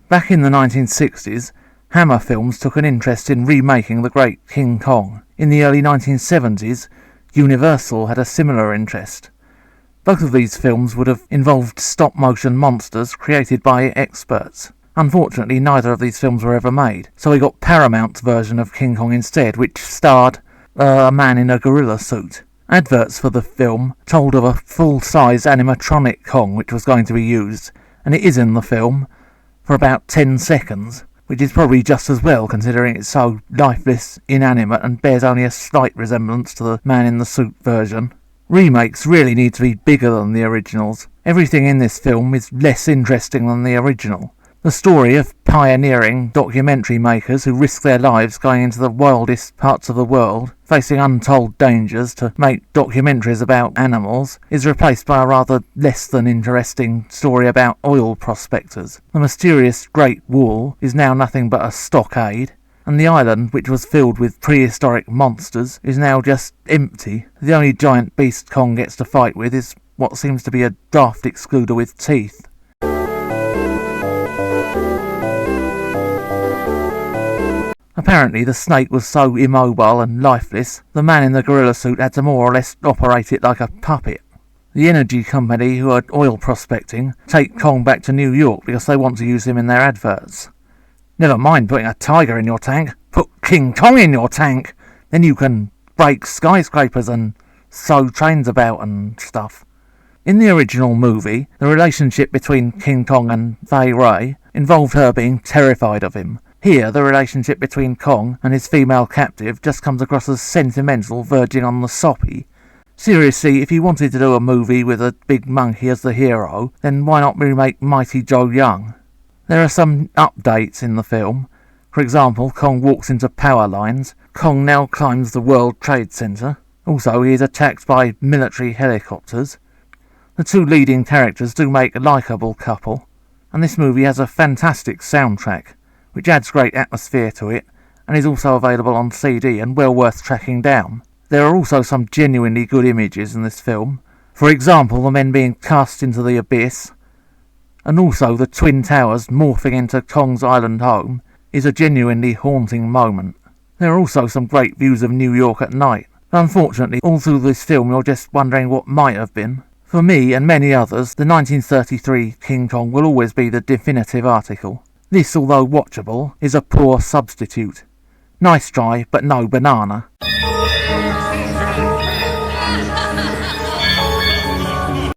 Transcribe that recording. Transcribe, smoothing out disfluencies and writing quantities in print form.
Back in the 1960s, Hammer Films took an interest in remaking the great King Kong. In the early 1970s, Universal had a similar interest. Both of these films would have involved stop-motion monsters created by experts. Unfortunately, neither of these films were ever made, so we got Paramount's version of King Kong instead, which starred a man in a gorilla suit. Adverts for the film told of a full-size animatronic Kong which was going to be used, and it is in the film for about 10 seconds, which is probably just as well considering it's so lifeless, inanimate, and bears only a slight resemblance to the man in the suit version. Remakes really need to be bigger than the originals. Everything in this film is less interesting than the original. The story of pioneering documentary makers who risk their lives going into the wildest parts of the world, facing untold dangers to make documentaries about animals, is replaced by a rather less than interesting story about oil prospectors. The mysterious Great Wall is now nothing but a stockade, and the island, which was filled with prehistoric monsters, is now just empty. The only giant beast Kong gets to fight with is what seems to be a draft excluder with teeth. Apparently, the snake was so immobile and lifeless, the man in the gorilla suit had to more or less operate it like a puppet. The energy company who are oil prospecting take Kong back to New York because they want to use him in their adverts. Never mind putting a tiger in your tank, put King Kong in your tank! Then you can break skyscrapers and sew trains about and stuff. In the original movie, the relationship between King Kong and Fay Wray involved her being terrified of him. Here, the relationship between Kong and his female captive just comes across as sentimental, verging on the soppy. Seriously, if you wanted to do a movie with a big monkey as the hero, then why not remake Mighty Joe Young? There are some updates in the film. For example, Kong walks into power lines. Kong now climbs the World Trade Center. Also, he is attacked by military helicopters. The two leading characters do make a likeable couple. And this movie has a fantastic soundtrack, which adds great atmosphere to it, and is also available on CD and well worth tracking down. There are also some genuinely good images in this film. For example, the men being cast into the abyss, and also the Twin Towers morphing into Kong's island home is a genuinely haunting moment. There are also some great views of New York at night. But unfortunately, all through this film you're just wondering what might have been. For me and many others, the 1933 King Kong will always be the definitive article. This, although watchable, is a poor substitute. Nice try, but no banana.